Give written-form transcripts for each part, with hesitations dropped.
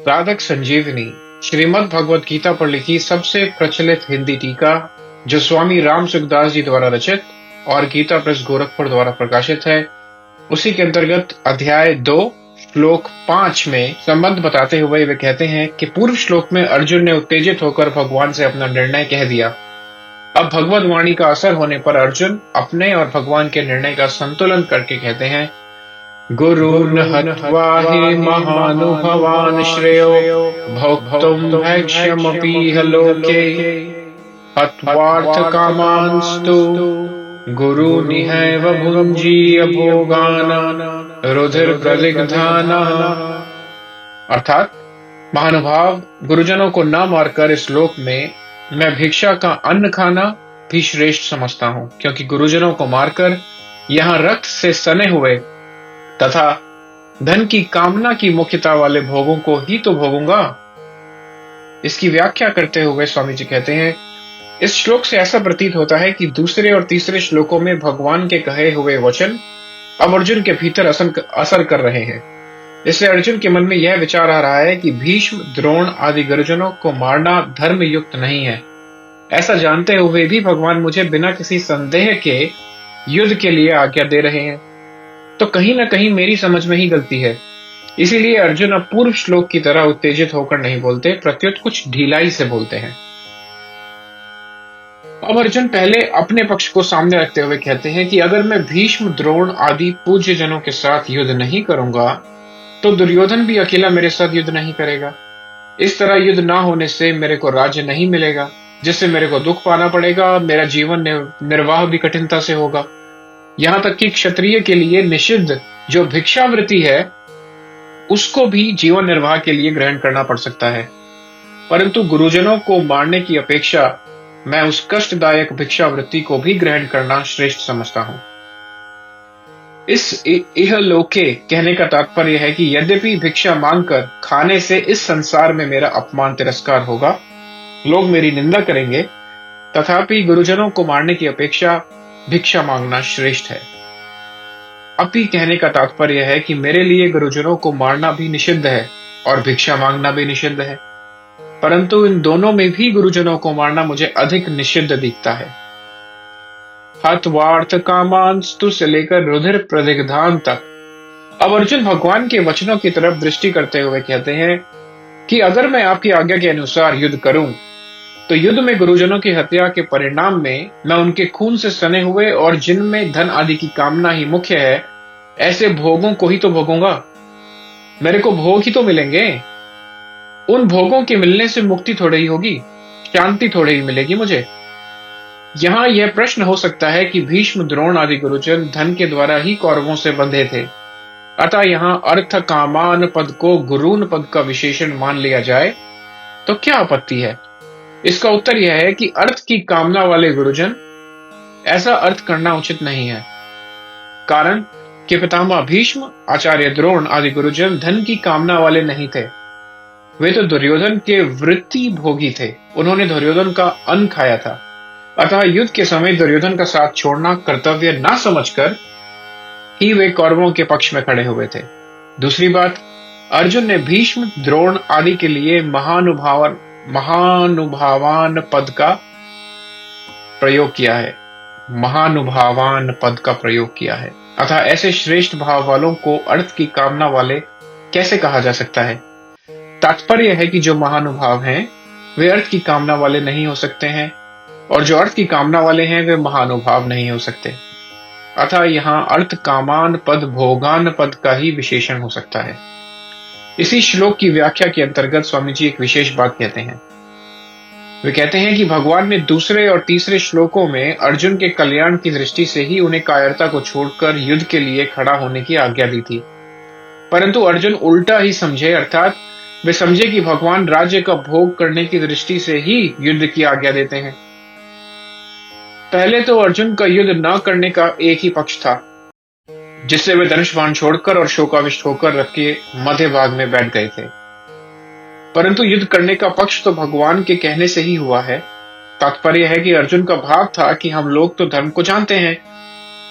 साधक संजीवनी श्रीमद् भगवद गीता पर लिखी सबसे प्रचलित हिंदी टीका जो स्वामी राम सुखदास जी द्वारा रचित और गीता प्रेस गोरखपुर द्वारा प्रकाशित है, उसी के अंतर्गत अध्याय 2 श्लोक 5 में संबंध बताते हुए वे कहते हैं कि पूर्व श्लोक में अर्जुन ने उत्तेजित होकर भगवान से अपना निर्णय कह दिया। अब भगवद वाणी का असर होने पर अर्जुन अपने और भगवान के निर्णय का संतुलन करके कहते हैं, गुरुर्न हत्वा हि महानुभावान् श्रेयो भोक्तुं भैक्ष्यमपीह लोके हत्वार्थ कामांस्तु गुरुनिहैव भुञ्जीय भोगान् रुधिरप्रदिग्धानः। अर्थात महानुभाव, गुरुजनों को न मारकर इस लोक में मैं भिक्षा का अन्न खाना भी श्रेष्ठ समझता हूं, क्योंकि गुरुजनों को मारकर यहाँ रक्त से सने हुए तथा धन की कामना की मुख्यता वाले भोगों को ही तो भोगूंगा। इसकी व्याख्या करते हुए स्वामी जी कहते हैं, इस श्लोक से ऐसा प्रतीत होता है कि दूसरे और तीसरे श्लोकों में भगवान के कहे हुए वचन अब अर्जुन के भीतर असर कर रहे हैं। इससे अर्जुन के मन में यह विचार आ रहा है कि भीष्म, द्रोण आदि गुरुजनों को मारना धर्म युक्त नहीं है। ऐसा जानते हुए भी भगवान मुझे बिना किसी संदेह के युद्ध के लिए आज्ञा दे रहे हैं, तो कहीं ना कहीं मेरी समझ में ही गलती है। इसीलिए अर्जुन अब पूर्व श्लोक की तरह उत्तेजित होकर नहीं बोलते, प्रत्युत कुछ ढिलाई से बोलते हैं। अब अर्जुन पहले अपने पक्ष को सामने रखते हुए कहते हैं कि अगर मैं भीष्म, द्रोण आदि पूज्य जनों के साथ युद्ध नहीं करूंगा तो दुर्योधन भी अकेला मेरे साथ युद्ध नहीं करेगा। इस तरह युद्ध ना होने से मेरे को राज्य नहीं मिलेगा, जिससे मेरे को दुख पाना पड़ेगा, मेरा जीवन निर्वाह भी कठिनता से होगा। यहां तक कि क्षत्रिय के लिए निषिद्ध जो भिक्षावृत्ति है उसको भी जीवन निर्वाह के लिए ग्रहण करना पड़ सकता है। परंतु गुरुजनों को मारने की अपेक्षा मैं उस कष्टदायक भिक्षावृत्ति को भी ग्रहण करना श्रेष्ठ समझता हूं। इस इहलोके कहने का तात्पर्य है कि यद्यपि भिक्षा मांगकर खाने से इस संसार में मेरा अपमान तिरस्कार होगा, लोग मेरी निंदा करेंगे, तथापि गुरुजनों को मारने की अपेक्षा भिक्षा मांगना श्रेष्ठ है। अपि कहने का तात्पर्य है कि मेरे लिए गुरुजनों को मारना भी निषिद्ध है और भिक्षा मांगना भी निषिद्ध है, परंतु इन दोनों में भी गुरुजनों को मारना मुझे अधिक निषिद्ध दिखता है। हत्वार्थ कामांस्तु से लेकर रुधिर प्रदिग्धान तक अब अर्जुन भगवान के वचनों की तरफ दृष्टि करते हुए कहते हैं कि अगर मैं आपकी आज्ञा के अनुसार युद्ध करूं तो युद्ध में गुरुजनों की हत्या के परिणाम में मैं उनके खून से सने हुए और जिनमें धन आदि की कामना ही मुख्य है, ऐसे भोगों को ही तो भोगूंगा। मेरे को भोग ही तो मिलेंगे। उन भोगों के मिलने से मुक्ति थोड़ी ही होगी, शांति थोड़ी ही मिलेगी मुझे। यहां यह प्रश्न हो सकता है कि भीष्म, द्रोण आदि गुरुजन धन के द्वारा ही कौरवों से बंधे थे, अतः यहां अर्थ कामान पद को गुरून पद का विशेषण मान लिया जाए तो क्या आपत्ति है? इसका उत्तर यह है कि अर्थ की कामना वाले गुरुजन, ऐसा अर्थ करना उचित नहीं है। कारण कि पितामह भीष्म, आचार्य द्रोण आदि गुरुजन धन की कामना वाले नहीं थे। वे तो दुर्योधन के वृत्ति भोगी थे। उन्होंने दुर्योधन का अन्न खाया था, अतः युद्ध के समय दुर्योधन का साथ छोड़ना कर्तव्य ना समझकर ही वे कौरवों के पक्ष में खड़े हुए थे। दूसरी बात, अर्जुन ने भीष्म, द्रोण आदि के लिए महानुभावान पद का प्रयोग किया है। महानुभावान पद का प्रयोग किया है, अतः ऐसे श्रेष्ठ भाव वालों को अर्थ की कामना वाले कैसे कहा जा सकता है? तात्पर्य है कि जो महानुभाव हैं वे अर्थ की कामना वाले नहीं हो सकते हैं, और जो अर्थ की कामना वाले हैं वे महानुभाव नहीं हो सकते। अतः यहां अर्थ कामान पद भोगान पद का ही विशेषण हो सकता है। इसी श्लोक की व्याख्या के अंतर्गत स्वामी जी एक विशेष बात कहते हैं। वे कहते हैं कि भगवान ने दूसरे और तीसरे श्लोकों में अर्जुन के कल्याण की दृष्टि से ही उन्हें कायरता को छोड़कर युद्ध के लिए खड़ा होने की आज्ञा दी थी, परंतु अर्जुन उल्टा ही समझे, अर्थात वे समझे कि भगवान राज्य का भोग करने की दृष्टि से ही युद्ध की आज्ञा देते हैं। पहले तो अर्जुन का युद्ध न करने का एक ही पक्ष था, जिससे वे धनुष बाण छोड़कर और शोकाविष्ट होकर रथ के मध्य भाग में बैठ गए थे। परंतु युद्ध करने का पक्ष तो भगवान के कहने से ही हुआ है। तात्पर्य है कि अर्जुन का भाव था कि हम लोग तो धर्म को जानते हैं,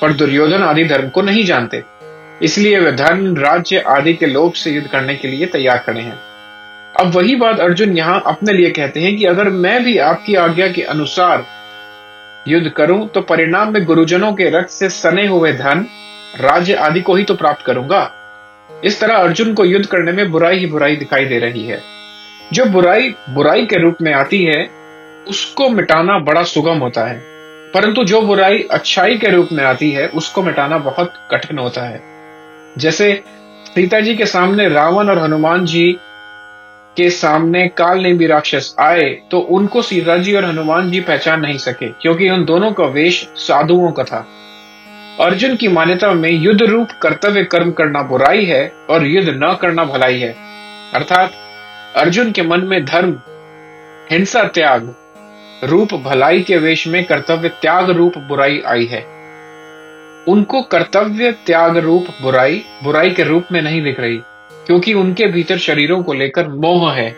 पर दुर्योधन आदि धर्म को नहीं जानते, इसलिए वे धन, राज्य आदि के लोभ से युद्ध करने के लिए तैयार खड़े हैं। अब वही बात अर्जुन यहाँ अपने लिए कहते हैं कि अगर मैं भी आपकी आज्ञा के अनुसार युद्ध करूं तो परिणाम में गुरुजनों के रक्त से सने हुए धन, राज्य आदि को ही तो प्राप्त करूंगा। इस तरह अर्जुन को युद्ध करने में बुराई ही बुराई दिखाई दे रही है। जो बुराई बुराई के रूप में आती है उसको मिटाना बड़ा सुगम होता है, परंतु जो बुराई अच्छाई के रूप में आती है उसको मिटाना बहुत कठिन होता है। जैसे सीता जी के सामने रावण और हनुमान जी के सामने काल नेमी राक्षस आए तो उनको सीता जी और हनुमान जी पहचान नहीं सके, क्योंकि उन दोनों का वेश साधुओं का था। अर्जुन की मान्यता में युद्ध रूप कर्तव्य कर्म करना बुराई है और युद्ध न करना भलाई है। अर्थात अर्जुन के मन में धर्म हिंसा त्याग रूप भलाई के वेश में कर्तव्य त्याग रूप बुराई आई है। उनको कर्तव्य त्याग रूप बुराई बुराई के रूप में नहीं दिख रही, क्योंकि उनके भीतर शरीरों को लेकर मोह है।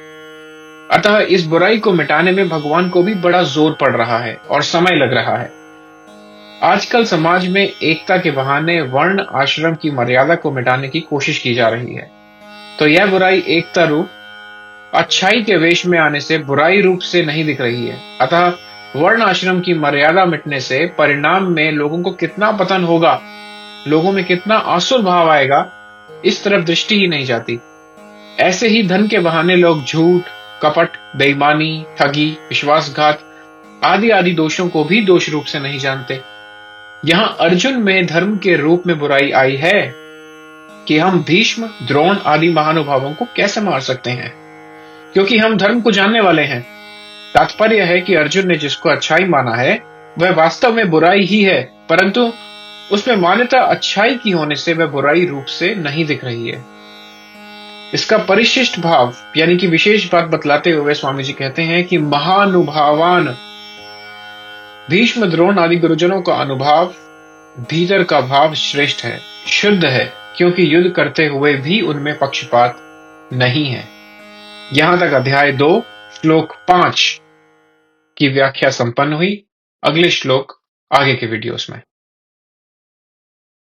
अतः इस बुराई को मिटाने में भगवान को भी बड़ा जोर पड़ रहा है और समय लग रहा है। आजकल समाज में एकता के बहाने वर्ण आश्रम की मर्यादा को मिटाने की कोशिश की जा रही है, तो यह बुराई एकता रूप अच्छाई के वेश में आने से बुराई रूप से नहीं दिख रही है। अतः वर्ण आश्रम की मर्यादा मिटने से परिणाम में लोगों को कितना पतन होगा, लोगों में कितना आसुर भाव आएगा, इस तरफ दृष्टि ही नहीं जाती। ऐसे ही धन के बहाने लोग झूठ, कपट, बेईमानी, ठगी, विश्वासघात आदि आदि दोषों को भी दोष रूप से नहीं जानते। यहां अर्जुन में धर्म के रूप में बुराई आई है कि हम भीष्म, द्रोण आदि महानुभावों को कैसे मार सकते हैं, क्योंकि हम धर्म को जानने वाले हैं। तात्पर्य है कि अर्जुन ने जिसको अच्छाई माना है वह वास्तव में बुराई ही है, परंतु उसमें मान्यता अच्छाई की होने से वह बुराई रूप से नहीं दिख रही है। इसका परिशिष्ट भाव यानी कि विशेष बात बतलाते हुए स्वामी जी कहते हैं कि महानुभावान भीष्म, द्रोण आदि गुरुजनों का अनुभाव भीतर का भाव श्रेष्ठ है, शुद्ध है, क्योंकि युद्ध करते हुए भी उनमें पक्षपात नहीं है। यहां तक अध्याय 2 श्लोक 5 की व्याख्या संपन्न हुई। अगले श्लोक आगे के वीडियोस में।